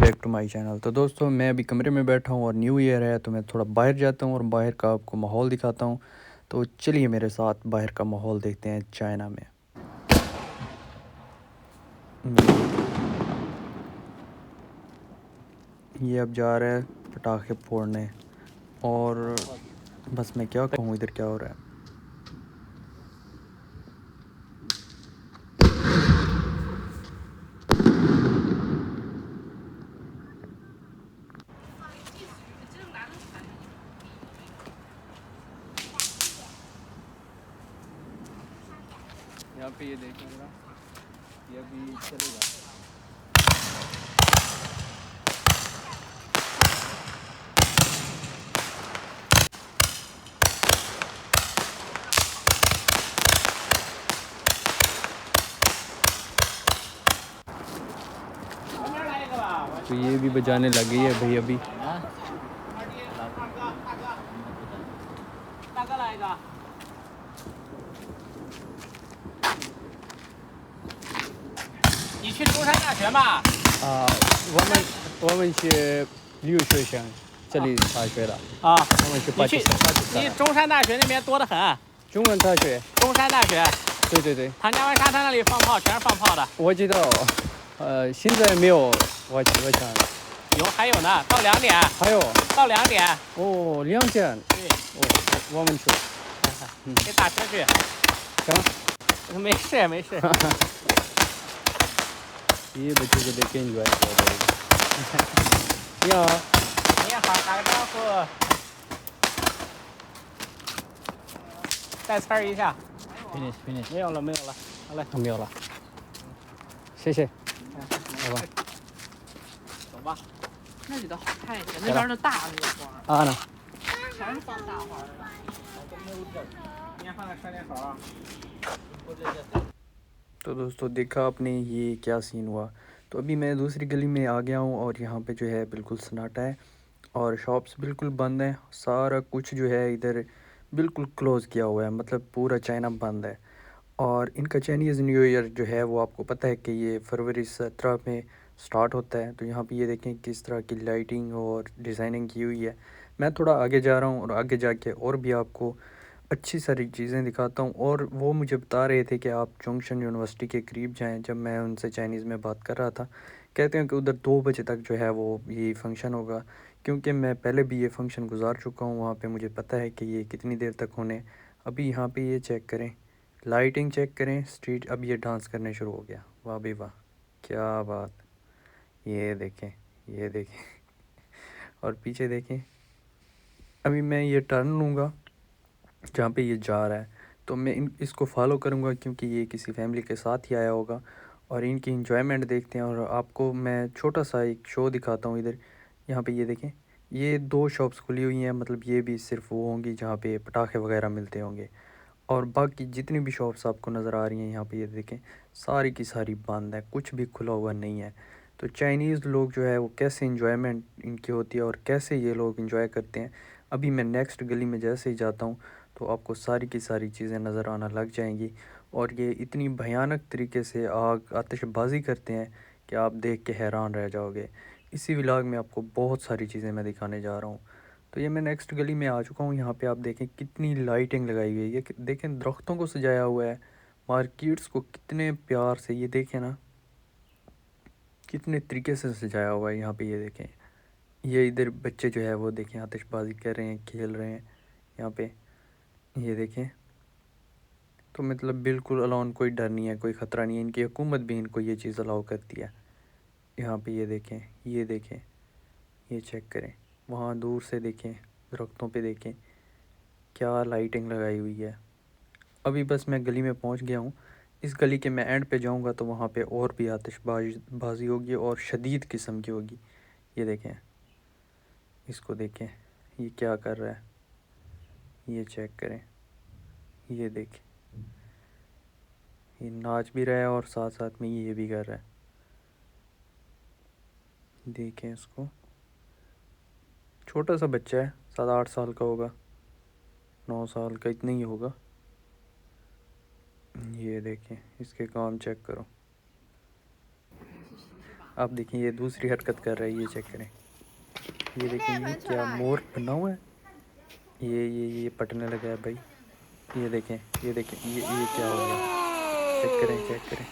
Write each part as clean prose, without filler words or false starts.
Back to my channel. तो दोस्तों मैं अभी कमरे में बैठा हूँ और न्यू ईयर है तो मैं थोड़ा बाहर जाता हूँ और बाहर का आपको माहौल दिखाता हूँ। तो चलिए मेरे साथ बाहर का माहौल देखते हैं चाइना में। ये अब जा रहा है पटाखे फोड़ने और बस मैं क्या कहूँ इधर क्या हो रहा है। यहाँ पे ये देखें जरा, ये अभी चलेगा। तो ये भी बजाने लगी है भाई अभी।我们是留学生，这里大学的啊。我们是巴基斯坦。你中山大学那边多得很。中文大学。中山大学。对对对。唐家湾沙滩那里放炮，全是放炮的。我知道，现在没有，我想。有还有呢，到2点。还有。到2点。哦，2点。对。哦，我们去。给打车去。行。没事没事。ये बच्चे को देख के एंजॉय कर रहे हैं।你好，打个招呼。再呲一下。finish。没有了，好嘞，没有了。谢谢。好吧。走吧。那里头好看一些，那边的大那个花。啊呢。全是放大花的。你放个双点手啊。तो दोस्तों देखा आपने ये क्या सीन हुआ। तो अभी मैं दूसरी गली में आ गया हूँ और यहाँ पे जो है बिल्कुल सन्नाटा है और शॉप्स बिल्कुल बंद हैं। सारा कुछ जो है इधर बिल्कुल क्लोज़ किया हुआ है, मतलब पूरा चाइना बंद है। और इनका चाइनीज़ न्यू ईयर जो है वो आपको पता है कि ये फरवरी 17 में स्टार्ट होता है। तो यहाँ पे ये देखें किस तरह की लाइटिंग और डिज़ाइनिंग की हुई है। मैं थोड़ा आगे जा रहा हूँ और आगे जाके और भी आपको अच्छी सारी चीज़ें दिखाता हूँ। और वो मुझे बता रहे थे कि आप जंक्शन यूनिवर्सिटी के करीब जाएं। जब मैं उनसे चाइनीज़ में बात कर रहा था, कहते हैं कि उधर 2 बजे तक जो है वो ये फंक्शन होगा। क्योंकि मैं पहले भी ये फंक्शन गुजार चुका हूँ वहाँ पे, मुझे पता है कि ये कितनी देर तक होने। अभी यहाँ पे ये चेक करें, लाइटिंग चेक करें, स्ट्रीट। अब ये डांस करने शुरू हो गया। वाह भाई वाह, क्या बात। ये देखें, ये देखें और पीछे देखें। अभी मैं ये टर्न लूँगा जहाँ पे ये जा रहा है, तो मैं इसको फॉलो करूँगा क्योंकि ये किसी फैमिली के साथ ही आया होगा। और इनकी इंजॉयमेंट देखते हैं और आपको मैं छोटा सा एक शो दिखाता हूँ इधर। यहाँ पे ये देखें, ये 2 शॉप्स खुली हुई हैं, मतलब ये भी सिर्फ वो होंगी जहाँ पे पटाखे वगैरह मिलते होंगे। और बाकी जितनी भी शॉप्स आपको नज़र आ रही हैं यहाँ पे ये देखें, सारी की सारी बंद है, कुछ भी खुला हुआ नहीं है। तो चाइनीज़ लोग जो है वो कैसे इंजॉयमेंट इनकी होती है और कैसे ये लोग इंजॉय करते हैं। अभी मैं नेक्स्ट गली में जैसे ही जाता हूँ तो आपको सारी की सारी चीज़ें नज़र आना लग जाएंगी। और ये इतनी भयानक तरीके से आग आतिशबाज़ी करते हैं कि आप देख के हैरान रह जाओगे। इसी व्लॉग में आपको बहुत सारी चीज़ें मैं दिखाने जा रहा हूँ। तो ये मैं नेक्स्ट गली में आ चुका हूँ। यहाँ पे आप देखें कितनी लाइटिंग लगाई हुई है, ये देखें दरख्तों को सजाया हुआ है, मार्केट्स को कितने प्यार से, ये देखें ना कितने तरीके से सजाया हुआ है। यहाँ पे ये देखें, ये इधर बच्चे जो है वो देखें आतिशबाज़ी कर रहे हैं, खेल रहे हैं यहाँ पे, ये देखें। तो मतलब बिल्कुल अलाउन, कोई डर नहीं है, कोई ख़तरा नहीं है। इनकी हुकूमत भी इनको ये चीज़ अलाउ करती है। यहाँ पे ये देखें, ये देखें, ये चेक करें, वहाँ दूर से देखें, दरख्तों पे देखें क्या लाइटिंग लगाई हुई है। अभी बस मैं गली में पहुँच गया हूँ। इस गली के मैं एंड पे जाऊँगा तो वहाँ पे और भी आतिशबाजी होगी और शदीद किस्म की होगी। ये देखें, इसको देखें, ये क्या कर रहा है, ये चेक करें, ये देखें, ये नाच भी रहा है और साथ साथ में ये भी कर रहा है। देखें इसको, छोटा सा बच्चा है, 7-8 साल का होगा, 9 साल का, इतना ही होगा। ये देखें, इसके काम चेक करो। आप देखें ये दूसरी हरकत कर रहा है, ये चेक करें। ये देखें ये क्या मोर बना हुआ है, ये पटने लगा है भाई। ये देखें ये देखें ये क्या हो गया, चेक करें चेक करें।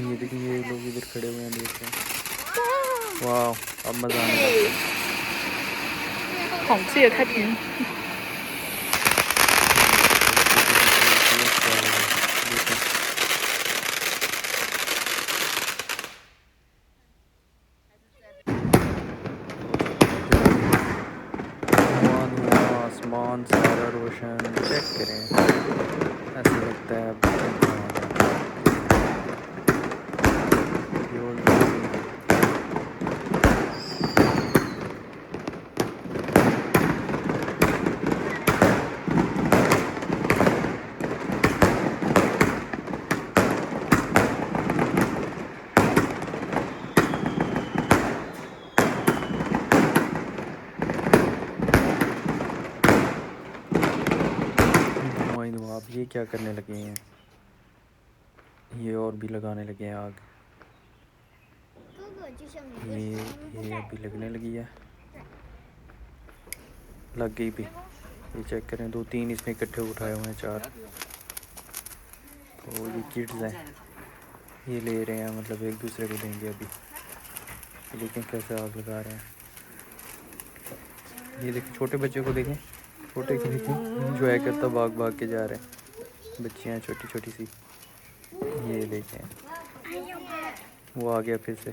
ये देखिए ये लोग इधर खड़े हुए हैं, देख रहे हैं। वाह अब मज़ा आने लगा। 孔雀也开屏。आसमान सारा रोशन, चेक करें ऐसा लगता है आप ये क्या करने लगे हैं, ये और भी लगाने लगे हैं आग। ये अभी लगने लगी है, लग गई भी। ये चेक करें 2-3 इसने इकट्ठे उठाए हुए हैं, 4। तो ये किड्स हैं, ये ले रहे हैं, मतलब एक दूसरे को देंगे अभी। देखें कैसे आग लगा रहे हैं। ये देखें छोटे बच्चे को देखें, छोटे को देखें इंजॉय करता भाग भाग के जा रहे हैं। बच्चियाँ छोटी छोटी सी, ये देखें वो आ गया फिर से।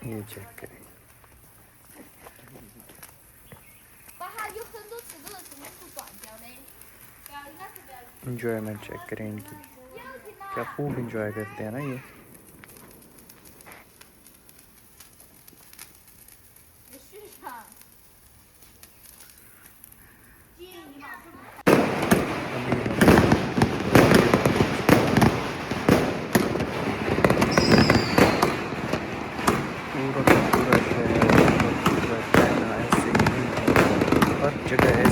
ये चेक करें, इंजॉयमेंट चेक करें इनकी, क्या खूब इंजॉय करते हैं ना ये। पूरा का पूरा शहर, पूरा चाइना ऐसे ही हर जगह है